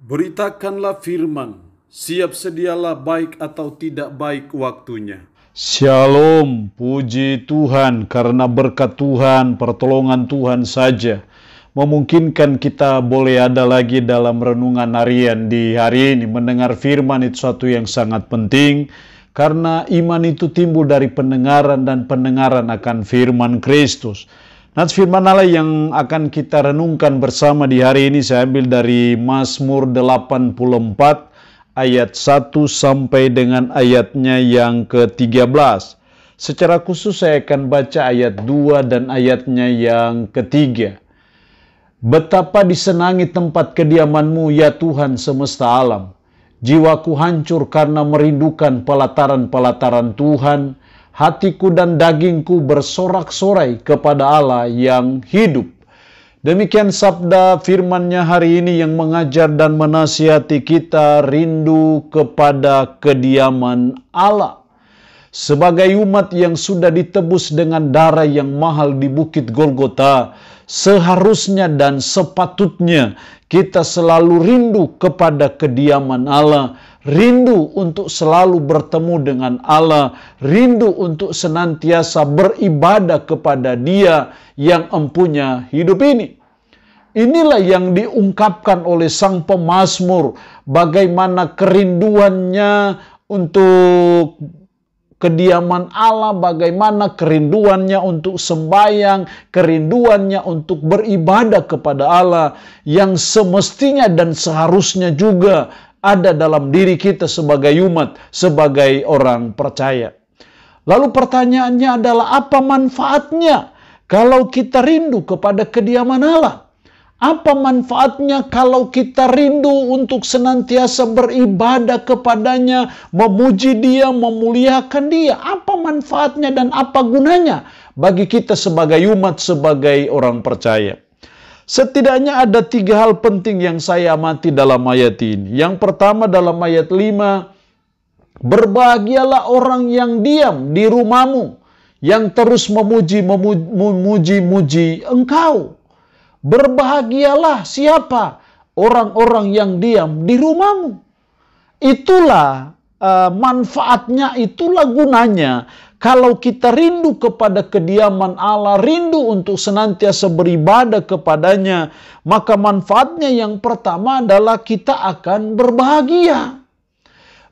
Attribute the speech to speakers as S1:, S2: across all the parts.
S1: Beritakanlah firman, siap sedialah baik atau tidak baik waktunya.
S2: Shalom, puji Tuhan, karena berkat Tuhan, pertolongan Tuhan saja memungkinkan kita boleh ada lagi dalam renungan harian di hari ini. Mendengar firman itu suatu yang sangat penting, karena iman itu timbul dari pendengaran dan pendengaran akan firman Kristus. Nah, firman Allah yang akan kita renungkan bersama di hari ini saya ambil dari Mazmur 84 ayat 1 sampai dengan ayatnya yang ke-13. Secara khusus saya akan baca ayat 2 dan ayatnya yang ketiga. Betapa disenangi tempat kediaman-Mu ya Tuhan semesta alam. Jiwaku hancur karena merindukan pelataran-pelataran Tuhan. Hatiku dan dagingku bersorak-sorai kepada Allah yang hidup. Demikian sabda firman-Nya hari ini yang mengajar dan menasihati kita rindu kepada kediaman Allah. Sebagai umat yang sudah ditebus dengan darah yang mahal di Bukit Golgota, seharusnya dan sepatutnya kita selalu rindu kepada kediaman Allah, rindu untuk selalu bertemu dengan Allah, rindu untuk senantiasa beribadah kepada Dia yang empunya hidup ini. Inilah yang diungkapkan oleh sang pemazmur, bagaimana kerinduannya untuk kediaman Allah, bagaimana kerinduannya untuk sembahyang, kerinduannya untuk beribadah kepada Allah yang semestinya dan seharusnya juga ada dalam diri kita sebagai umat, sebagai orang percaya. Lalu pertanyaannya adalah apa manfaatnya kalau kita rindu kepada kediaman Allah? Apa manfaatnya kalau kita rindu untuk senantiasa beribadah kepadanya, memuji Dia, memuliakan Dia? Apa manfaatnya dan apa gunanya bagi kita sebagai umat, sebagai orang percaya? Setidaknya ada 3 hal penting yang saya amati dalam ayat ini. Yang pertama dalam ayat 5, berbahagialah orang yang diam di rumahmu, yang terus memuji Engkau. Berbahagialah siapa? Orang-orang yang diam di rumahmu. Itulah manfaatnya, itulah gunanya. Kalau kita rindu kepada kediaman Allah, rindu untuk senantiasa beribadah kepadanya, maka manfaatnya yang pertama adalah kita akan berbahagia.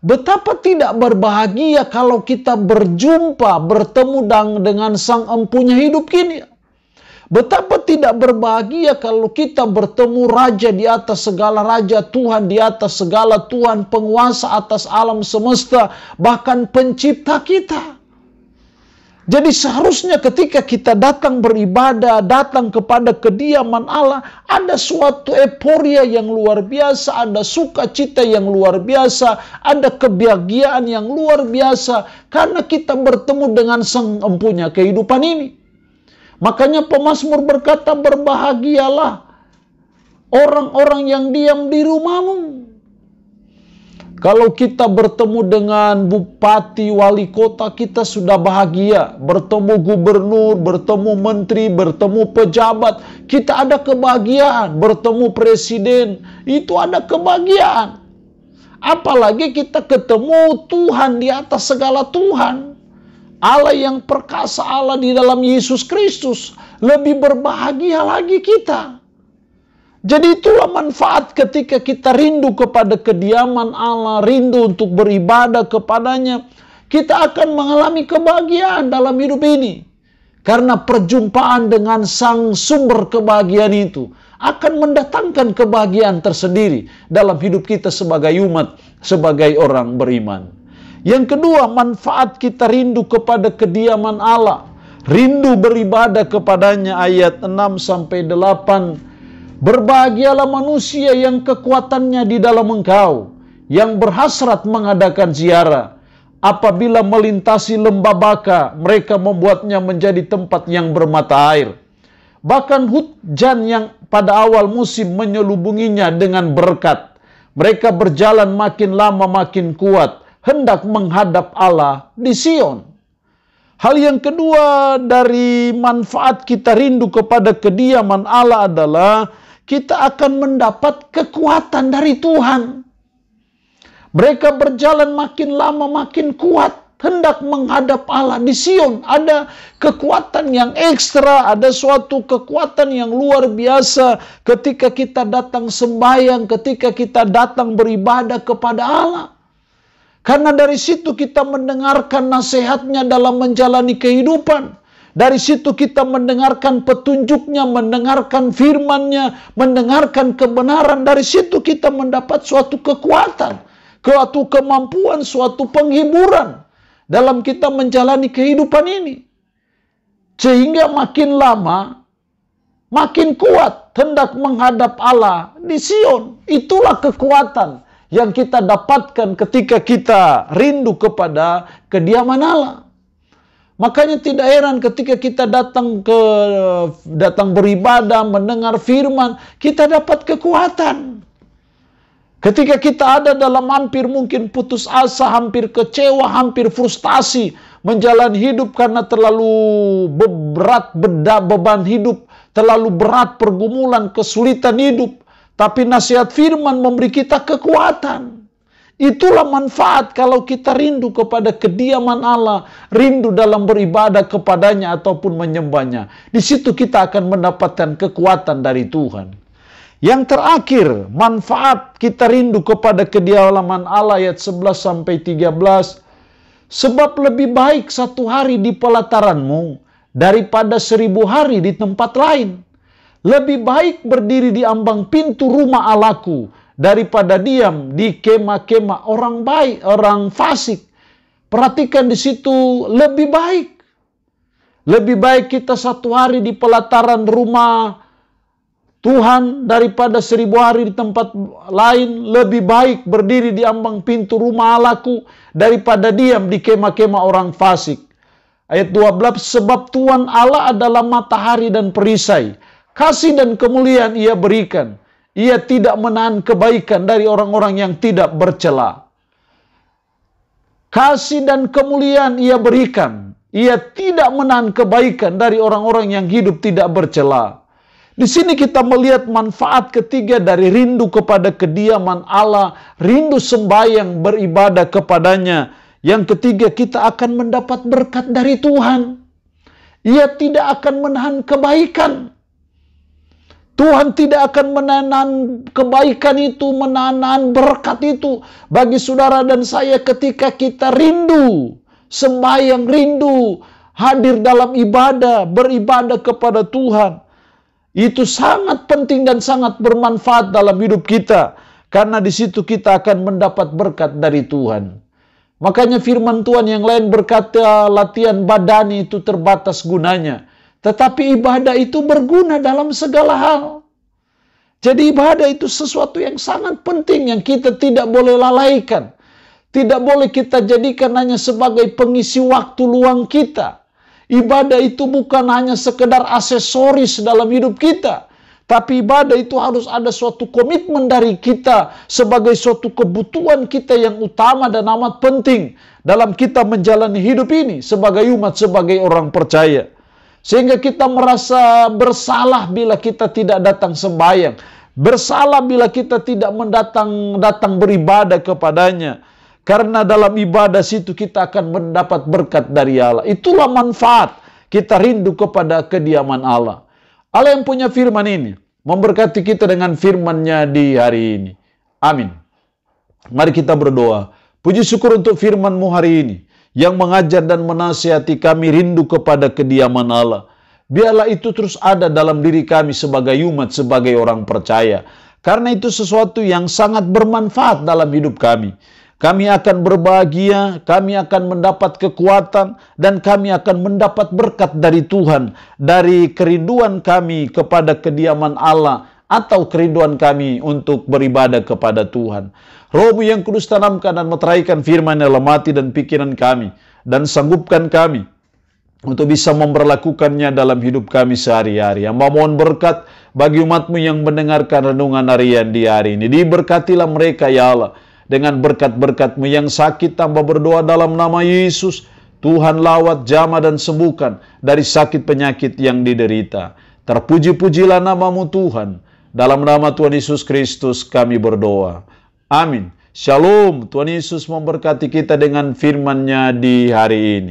S2: Betapa tidak berbahagia kalau kita berjumpa, bertemu dengan Sang Empunya hidup ini. Betapa tidak berbahagia kalau kita bertemu Raja di atas segala Raja, Tuhan di atas segala Tuhan, penguasa atas alam semesta, bahkan pencipta kita. Jadi seharusnya ketika kita datang beribadah, datang kepada kediaman Allah, ada suatu euforia yang luar biasa, ada sukacita yang luar biasa, ada kebahagiaan yang luar biasa, karena kita bertemu dengan Sang Empunya kehidupan ini. Makanya pemazmur berkata, berbahagialah orang-orang yang diam di rumahmu. Kalau kita bertemu dengan bupati, wali kota, kita sudah bahagia. Bertemu gubernur, bertemu menteri, bertemu pejabat, kita ada kebahagiaan. Bertemu presiden, itu ada kebahagiaan. Apalagi kita ketemu Tuhan di atas segala Tuhan. Allah yang perkasa, Allah di dalam Yesus Kristus, lebih berbahagia lagi kita. Jadi itulah manfaat ketika kita rindu kepada kediaman Allah, rindu untuk beribadah kepadanya, kita akan mengalami kebahagiaan dalam hidup ini. Karena perjumpaan dengan sang sumber kebahagiaan itu akan mendatangkan kebahagiaan tersendiri dalam hidup kita sebagai umat, sebagai orang beriman. Yang kedua, manfaat kita rindu kepada kediaman Allah. Rindu beribadah kepadanya, ayat 6-8. Berbahagialah manusia yang kekuatannya di dalam Engkau, yang berhasrat mengadakan ziarah. Apabila melintasi lembah Baka, mereka membuatnya menjadi tempat yang bermata air. Bahkan hujan yang pada awal musim menyelubunginya dengan berkat. Mereka berjalan makin lama makin kuat, hendak menghadap Allah di Sion. Hal yang kedua dari manfaat kita rindu kepada kediaman Allah adalah kita akan mendapat kekuatan dari Tuhan. Mereka berjalan makin lama makin kuat, hendak menghadap Allah. Di Sion ada kekuatan yang ekstra, ada suatu kekuatan yang luar biasa ketika kita datang sembahyang, ketika kita datang beribadah kepada Allah. Karena dari situ kita mendengarkan nasihatnya dalam menjalani kehidupan. Dari situ kita mendengarkan petunjuknya, mendengarkan firman-Nya, mendengarkan kebenaran. Dari situ kita mendapat suatu kekuatan, suatu kemampuan, suatu penghiburan dalam kita menjalani kehidupan ini. Sehingga makin lama, makin kuat hendak menghadap Allah di Sion. Itulah kekuatan yang kita dapatkan ketika kita rindu kepada kediaman Allah. Makanya tidak heran ketika kita datang beribadah, mendengar firman, kita dapat kekuatan. Ketika kita ada dalam hampir mungkin putus asa, hampir kecewa, hampir frustasi, menjalani hidup karena terlalu berat beban hidup, terlalu berat pergumulan, kesulitan hidup. Tapi nasihat firman memberi kita kekuatan. Itulah manfaat kalau kita rindu kepada kediaman Allah, rindu dalam beribadah kepadanya ataupun menyembahnya. Di situ kita akan mendapatkan kekuatan dari Tuhan. Yang terakhir, manfaat kita rindu kepada kediaman Allah ayat 11-13. Sebab lebih baik 1 hari di pelataranmu daripada 1000 hari di tempat lain. Lebih baik berdiri di ambang pintu rumah Allahku daripada diam di kemah-kemah orang baik, orang fasik. Perhatikan di situ, lebih baik. Lebih baik kita 1 hari di pelataran rumah Tuhan daripada 1000 hari di tempat lain. Lebih baik berdiri di ambang pintu rumah Allahku daripada diam di kemah-kemah orang fasik. Ayat 12, sebab Tuhan Allah adalah matahari dan perisai. Kasih dan kemuliaan Ia berikan. Ia tidak menahan kebaikan dari orang-orang yang tidak bercela. Kasih dan kemuliaan Ia berikan. Ia tidak menahan kebaikan dari orang-orang yang hidup tidak bercela. Di sini kita melihat manfaat ketiga dari rindu kepada kediaman Allah, rindu sembahyang beribadah kepadanya. Yang ketiga, kita akan mendapat berkat dari Tuhan. Ia tidak akan menahan kebaikan. Tuhan tidak akan menahan kebaikan itu, menahan berkat itu bagi saudara dan saya ketika kita rindu sembahyang, rindu hadir dalam ibadah, beribadah kepada Tuhan. Itu sangat penting dan sangat bermanfaat dalam hidup kita. Karena di situ kita akan mendapat berkat dari Tuhan. Makanya firman Tuhan yang lain berkata latihan badani itu terbatas gunanya. Tetapi ibadah itu berguna dalam segala hal. Jadi ibadah itu sesuatu yang sangat penting yang kita tidak boleh lalaikan. Tidak boleh kita jadikan hanya sebagai pengisi waktu luang kita. Ibadah itu bukan hanya sekedar aksesoris dalam hidup kita. Tapi ibadah itu harus ada suatu komitmen dari kita sebagai suatu kebutuhan kita yang utama dan amat penting dalam kita menjalani hidup ini sebagai umat, sebagai orang percaya. Sehingga kita merasa bersalah bila kita tidak datang sembahyang. Bersalah bila kita tidak datang beribadah kepadanya. Karena dalam ibadah situ kita akan mendapat berkat dari Allah. Itulah manfaat kita rindu kepada kediaman Allah. Allah yang punya firman ini memberkati kita dengan firman-Nya di hari ini. Amin. Mari kita berdoa. Puji syukur untuk firman-Mu hari ini yang mengajar dan menasihati kami rindu kepada kediaman Allah. Biarlah itu terus ada dalam diri kami sebagai umat, sebagai orang percaya. Karena itu sesuatu yang sangat bermanfaat dalam hidup kami. Kami akan berbahagia, kami akan mendapat kekuatan, dan kami akan mendapat berkat dari Tuhan. Dari kerinduan kami kepada kediaman Allah, atau kerinduan kami untuk beribadah kepada Tuhan. Roh-Mu yang kudus tanamkan dan meteraikan firman dalam hati dan pikiran kami. Dan sanggupkan kami untuk bisa memperlakukannya dalam hidup kami sehari-hari. Hamba mohon berkat bagi umat-Mu yang mendengarkan renungan harian di hari ini. Diberkatilah mereka ya Allah. Dengan berkat-berkat-Mu yang sakit, tambah berdoa dalam nama Yesus. Tuhan lawat, jamah dan sembuhkan dari sakit penyakit yang diderita. Terpuji-pujilah nama-Mu Tuhan. Dalam nama Tuhan Yesus Kristus kami berdoa. Amin. Shalom. Tuhan Yesus memberkati kita dengan firman-Nya di hari ini.